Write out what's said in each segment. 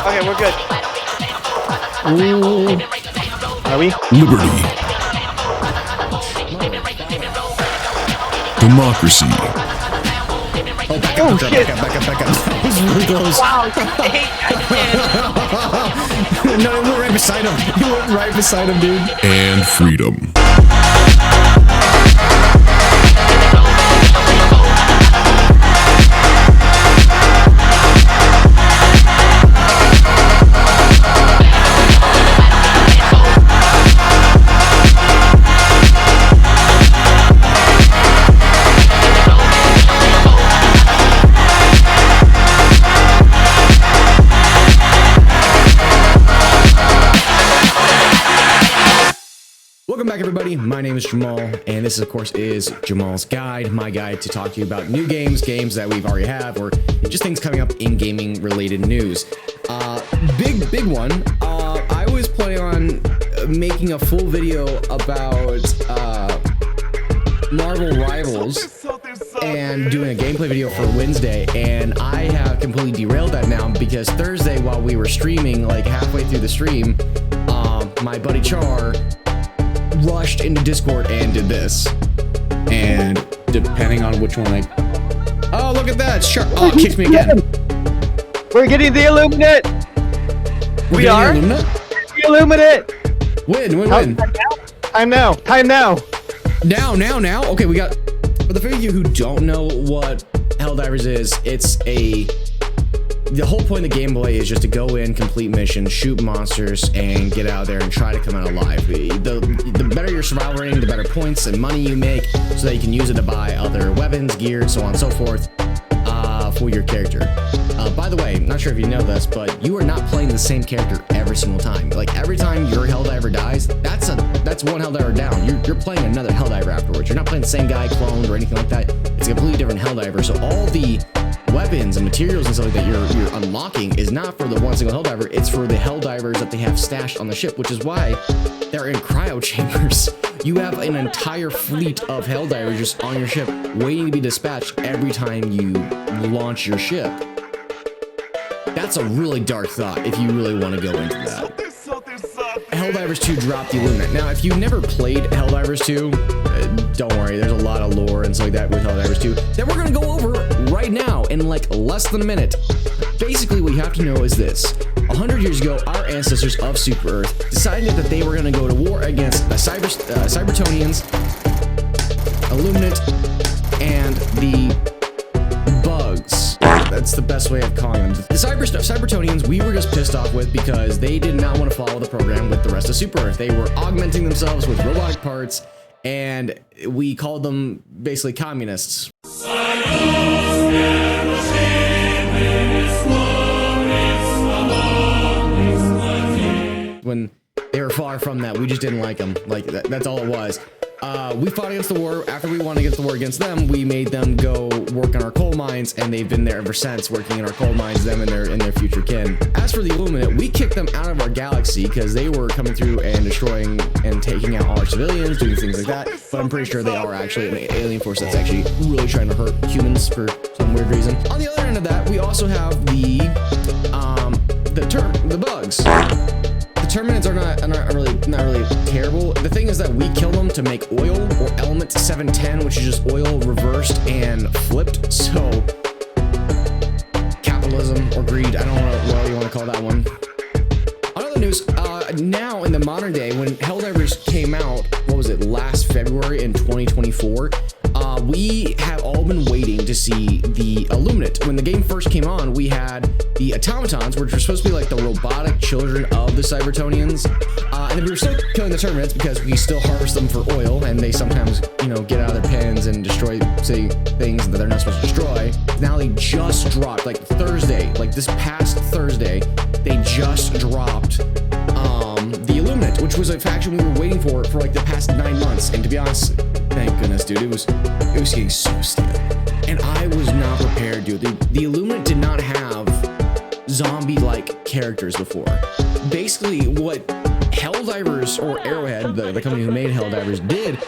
Okay, we're good. Ooh. Are we? Liberty. Democracy. Oh, shit. Back up. That was really close. Wow. No, it went right beside him. He went right beside him, dude. And freedom. Welcome back, everybody. My name is Jamal, and this, of course, is Jamal's Guide, my guide to talk to you about new games that we've already have, or just things coming up in gaming-related news. Big one. I was planning on making a full video about Marvel Rivals and doing a gameplay video for Wednesday, and I have completely derailed that now because Thursday, while we were streaming, like halfway through the stream, my buddy Char rushed into Discord and did this. And depending on which one oh, look at that! Sure. Oh, it kicked me again. We're getting the Illuminate. We are? The Illuminate. Win. Time now. Now. Okay, we got. For the few of you who don't know what Helldivers is, the whole point of the gameplay is just to go in, complete missions, shoot monsters, and get out there and try to come out alive. The better your survival rating, the better points and money you make, so that you can use it to buy other weapons, gear, so on and so forth, for your character. By the way, not sure if you know this, but you are not playing the same character every single time. Like, every time your Helldiver dies, that's one Helldiver down. You're playing another Helldiver afterwards. You're not playing the same guy cloned or anything like that. It's a completely different Helldiver. So all the weapons and materials and stuff like that you're unlocking is not for the one single Helldiver, it's for the Helldivers that they have stashed on the ship, which is why they're in cryo chambers. You have an entire fleet of Helldivers just on your ship waiting to be dispatched every time you launch your ship. That's a really dark thought if you really want to go into that. Helldivers 2 dropped the Illuminate. Now, if you've never played Helldivers 2, don't worry, there's a lot of lore and stuff like that with Helldivers 2 that we're going to go over right now in like less than a minute. Basically, what you have to know is this. 100 years ago, our ancestors of Super Earth decided that they were going to go to war against the Cybertonians, Illuminate, and the bugs. That's the best way of calling them. The Cybertonians we were just pissed off with because they did not want to follow the program with the rest of Super Earth. They were augmenting themselves with robotic parts, and we called them basically communists. When they were far from that, we just didn't like them. Like, that's all it was. We fought against the war. After we won against the war against them, we made them go work on our coal mines, and they've been there ever since, working in our coal mines, them and their future kin. As for the Illuminate, we kicked them out of our galaxy because they were coming through and destroying and taking out all our civilians, doing things like that. But I'm pretty sure they are actually an alien force that's actually really trying to hurt humans for some weird reason. On the other end of that, we also have the bugs. Terminids are not really terrible. The thing is that we kill them to make oil, or element 710, which is just oil reversed and flipped. So capitalism or greed, I don't know what you want to call that one. On other news, now in the modern day, when Helldivers came out, what was it, last February in 2024, we have all been waiting to see the Illuminate. When the game first came on, we had the automatons, which were supposed to be like the robotic children of the Cybertonians, and we were still killing the Terminids because we still harvest them for oil, and they sometimes, get out of their pens and destroy, say, things that they're not supposed to destroy. Now they just dropped, like Thursday, like this past Thursday, they just dropped the Illuminate, which was a faction we were waiting for like the past 9 months. And to be honest, thank goodness, dude, it was getting so stale, and I was not prepared, dude. The Illuminate did not have zombie-like characters before. Basically, what Helldivers, or Arrowhead, the company who made Helldivers, did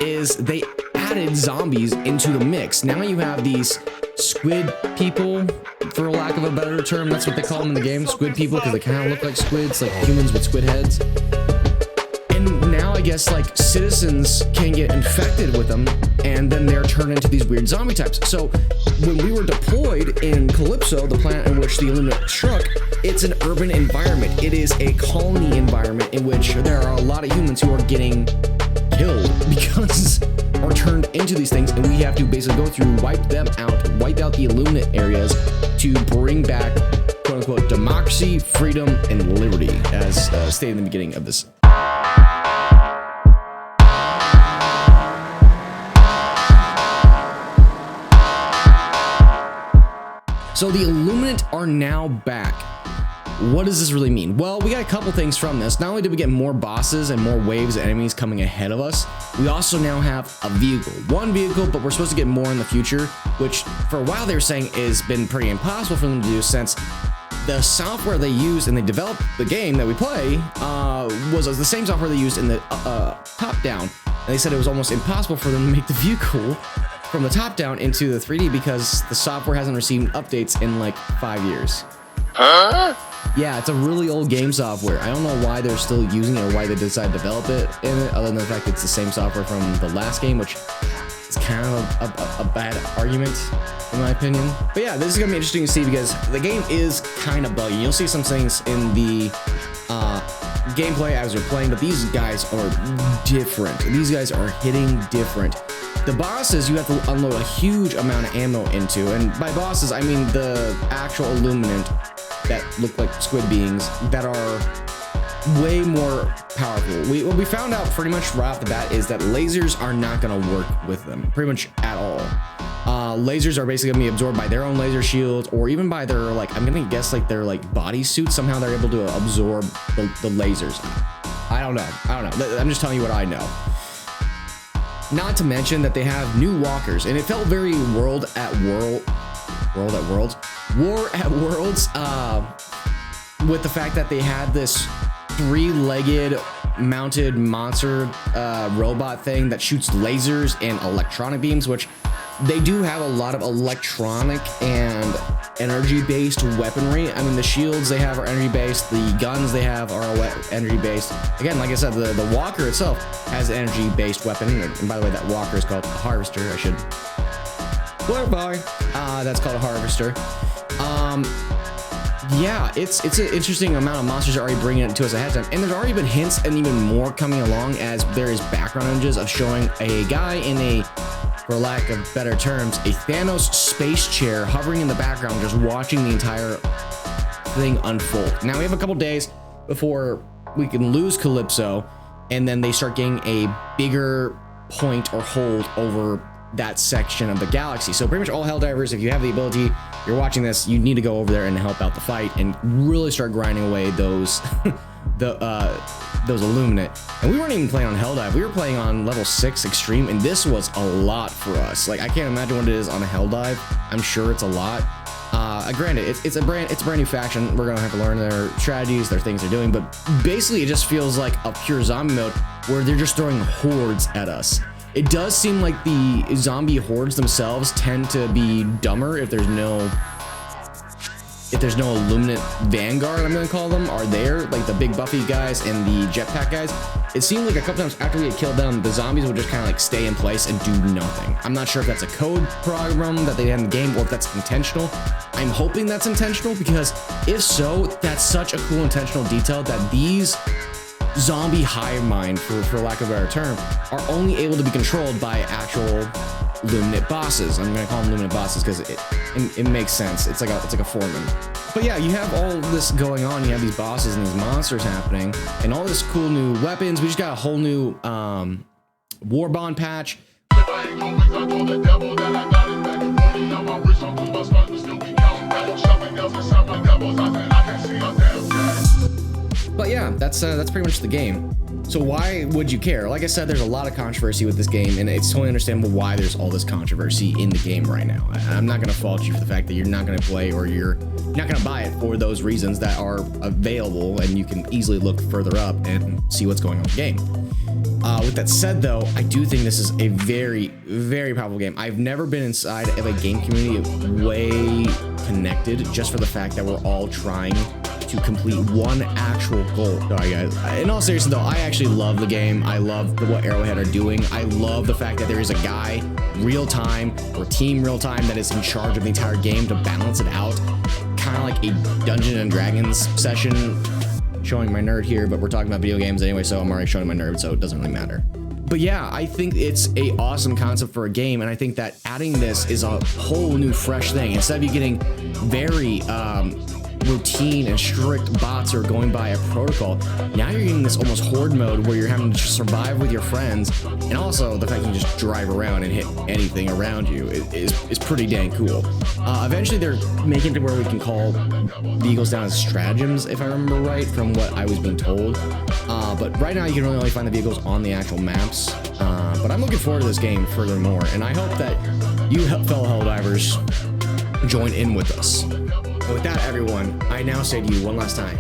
is they added zombies into the mix. Now you have these squid people, for lack of a better term. That's what they call them in the game, squid people, because they kind of look like squids, like humans with squid heads. And now I guess like citizens can get infected with them, and then they're turned into these weird zombie types. So when we were deployed in Calypso, the planet in which the Illuminate struck, it's an urban environment. It is a colony environment in which there are a lot of humans who are getting killed because are turned into these things, and we have to basically go through, wipe them out, wipe out the Illuminate areas to bring back quote unquote democracy, freedom, and liberty, as stated in the beginning of this. So the Illuminate are now back. What does this really mean? Well, we got a couple things from this. Not only did we get more bosses and more waves of enemies coming ahead of us, we also now have a vehicle. One vehicle, but we're supposed to get more in the future, which for a while they were saying has been pretty impossible for them to do, since the software they used and they developed the game that we play was the same software they used in the top-down. And they said it was almost impossible for them to make the vehicle from the top down into the 3D because the software hasn't received updates in like 5 years. Huh? Yeah, it's a really old game software. I don't know why they're still using it or why they decided to develop it in it, other than the fact that it's the same software from the last game, which is kind of a bad argument in my opinion. But yeah, this is gonna be interesting to see because the game is kind of buggy. You'll see some things in the gameplay as you're playing, but these guys are different. These guys are hitting different. The bosses you have to unload a huge amount of ammo into, and by bosses I mean the actual Illuminate that look like squid beings that are way more powerful. What we found out pretty much right off the bat is that lasers are not going to work with them pretty much at all. Lasers are basically going to be absorbed by their own laser shields, or even by their, like, I'm going to guess like their like body suits. Somehow they're able to absorb the lasers. I don't know. I'm just telling you what I know. Not to mention that they have new walkers, and it felt very War at Worlds, with the fact that they had this 3-legged mounted monster robot thing that shoots lasers and electronic beams, which they do have a lot of electronic and energy-based weaponry. I mean, the shields they have are energy-based, the guns they have are energy-based. Again, like I said, the walker itself has an energy-based weapon, and by the way, that walker is called a harvester. I should clarify. That's called a harvester. Yeah, it's an interesting amount of monsters are already bringing it to us ahead of time, and there's already been hints and even more coming along, as there is background images of showing a guy in a, for lack of better terms, a Thanos space chair hovering in the background, just watching the entire thing unfold. Now we have a couple days before we can lose Calypso, and then they start getting a bigger point or hold over that section of the galaxy. So pretty much all Helldivers, if you have the ability, you're watching this, you need to go over there and help out the fight and really start grinding away those those Illuminate. And we weren't even playing on Helldive, we were playing on level 6 extreme, and this was a lot for us. Like, I can't imagine what it is on a Helldive. I'm sure it's a lot. Granted, it's a brand new faction. We're gonna have to learn their strategies, their things they're doing, but basically it just feels like a pure zombie mode where they're just throwing hordes at us. It does seem like the zombie hordes themselves tend to be dumber if there's no Illuminate Vanguard, I'm gonna call them, are there, like the big buffy guys and the jetpack guys. It seemed like a couple times after we had killed them, the zombies would just kind of like stay in place and do nothing. I'm not sure if that's a code program that they had in the game or if that's intentional. I'm hoping that's intentional, because if so, that's such a cool intentional detail that these zombie hive mind, for lack of a better term, are only able to be controlled by actual Illuminate bosses. I'm gonna call them Illuminate bosses because it makes sense. It's like a foreman. But yeah, you have all this going on. You have these bosses and these monsters happening, and all this cool new weapons. We just got a whole new war bond patch. But yeah, that's pretty much the game. So why would you care? Like I said, there's a lot of controversy with this game, and it's totally understandable why there's all this controversy in the game right now. I'm not going to fault you for the fact that you're not going to play or you're not going to buy it for those reasons that are available, and you can easily look further up and see what's going on in the game. With that said, though, I do think this is a very, very powerful game. I've never been inside of a game community way connected just for the fact that we're all trying to complete one actual goal. Sorry, guys. In all seriousness, though, I actually love the game. I love what Arrowhead are doing. I love the fact that there is a guy real time or team real time that is in charge of the entire game to balance it out. Kind of like a Dungeons and Dragons session. Showing my nerd here, but we're talking about video games anyway, so I'm already showing my nerd, so it doesn't really matter. But yeah, I think it's a awesome concept for a game, and I think that adding this is a whole new fresh thing. Instead of you getting very routine and strict bots are going by a protocol, now you're getting this almost horde mode where you're having to survive with your friends, and also the fact you can just drive around and hit anything around you is pretty dang cool. Eventually they're making it to where we can call vehicles down as stratagems, if I remember right from what I was being told. But right now you can really only find the vehicles on the actual maps. But I'm looking forward to this game furthermore, and I hope that you fellow Helldivers join in with us. And with that, everyone, I now say to you one last time,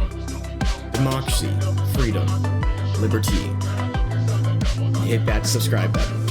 democracy, freedom, liberty. Hit that subscribe button.